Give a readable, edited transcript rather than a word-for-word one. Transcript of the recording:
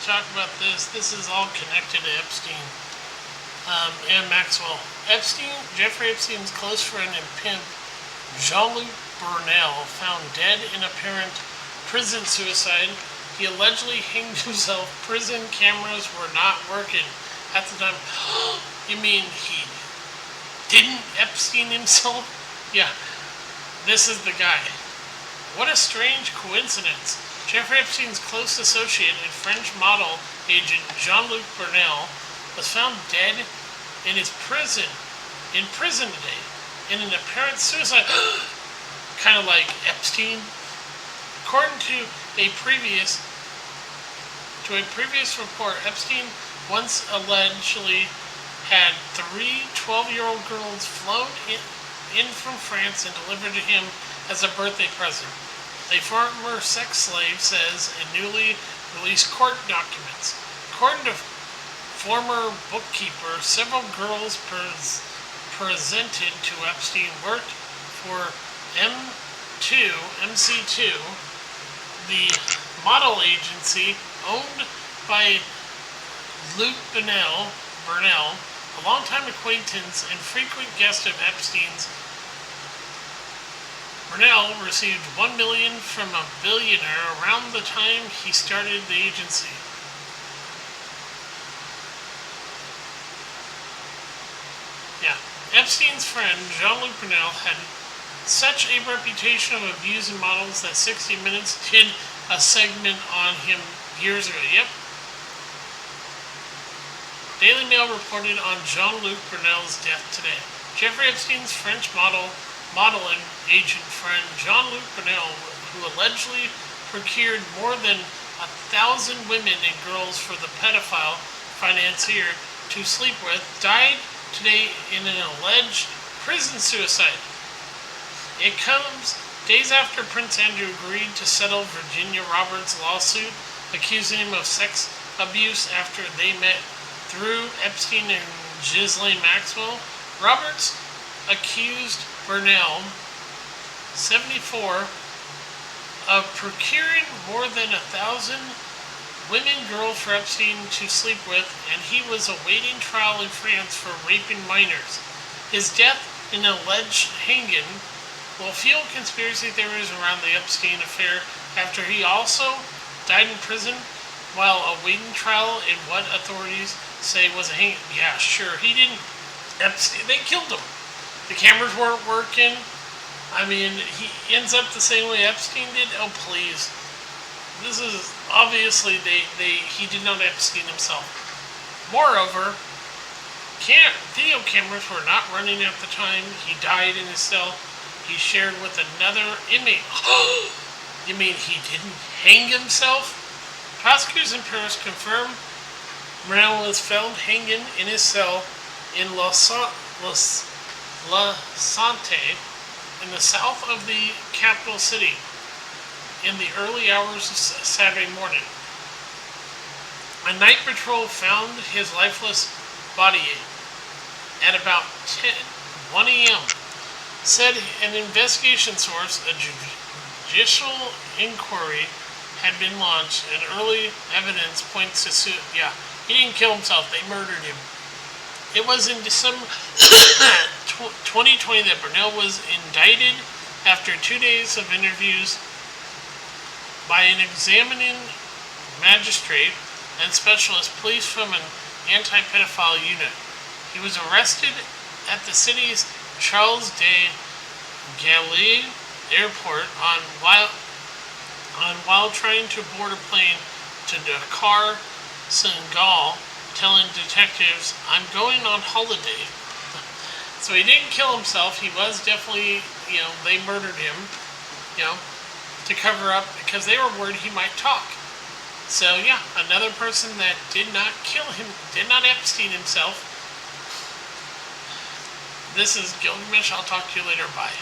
talk about this. This is all connected to Epstein and Maxwell. Jeffrey Epstein's close friend and pimp, Luc Brunel, found dead in apparent prison suicide. He allegedly hanged himself. Prison cameras were not working at the time. You mean he didn't Epstein himself? Yeah, this is the guy. What a strange coincidence. Jeffrey Epstein's close associate and French model agent Jean-Luc Brunel was found dead in prison today, in an apparent suicide. Kind of like Epstein. According to a previous report, Epstein once allegedly had 3 12-year-old girls flown in from France and delivered to him as a birthday present. A former sex slave says in newly released court documents. According to former bookkeeper, several girls presented to Epstein worked for MC2, the model agency owned by Luc Brunel, a longtime acquaintance and frequent guest of Epstein's. Brunel received $1 million from a billionaire around the time he started the agency. Yeah, Epstein's friend Jean-Luc Brunel had such a reputation of abusing models that 60 Minutes did a segment on him years ago. Yep. Daily Mail reported on Jean-Luc Brunel's death today. Jeffrey Epstein's French modeling agent friend Jean-Luc Brunel, who allegedly procured more than 1,000 women and girls for the pedophile financier to sleep with, died today in an alleged prison suicide. It comes days after Prince Andrew agreed to settle Virginia Roberts' lawsuit accusing him of sex abuse after they met through Epstein and Ghislaine Maxwell. Roberts accused Brunel, 74, of procuring more than 1,000 women girls for Epstein to sleep with, and he was awaiting trial in France for raping minors. His death in an alleged hanging will fuel conspiracy theories around the Epstein affair after he also died in prison while awaiting trial in what authorities say was a hanging. Yeah, sure, he didn't. Epstein, they killed him. The cameras weren't working. I mean, he ends up the same way Epstein did. Oh, please. This is obviously he did not Epstein himself. Moreover, video cameras were not running at the time he died in his cell. He shared with another inmate. You mean he didn't hang himself? Prosecutors in Paris confirmed Brunel was found hanging in his cell in La Santé, in the south of the capital city, in the early hours of Saturday morning. A night patrol found his lifeless body at about 1 a.m. Said an investigation source, a judicial inquiry had been launched, and early evidence points to suit. Yeah, he didn't kill himself, they murdered him. It was in December 2020 that Brunel was indicted after 2 days of interviews by an examining magistrate and specialist police from an anti-pedophile unit. He was arrested at the city's Charles de Gaulle airport while trying to board a plane to Dakar, Senegal, telling detectives, "I'm going on holiday." So he didn't kill himself. He was definitely, they murdered him, to cover up, because they were worried he might talk. So yeah, another person that did not kill him, did not Epstein himself. This is Gilgamesh. I'll talk to you later. Bye.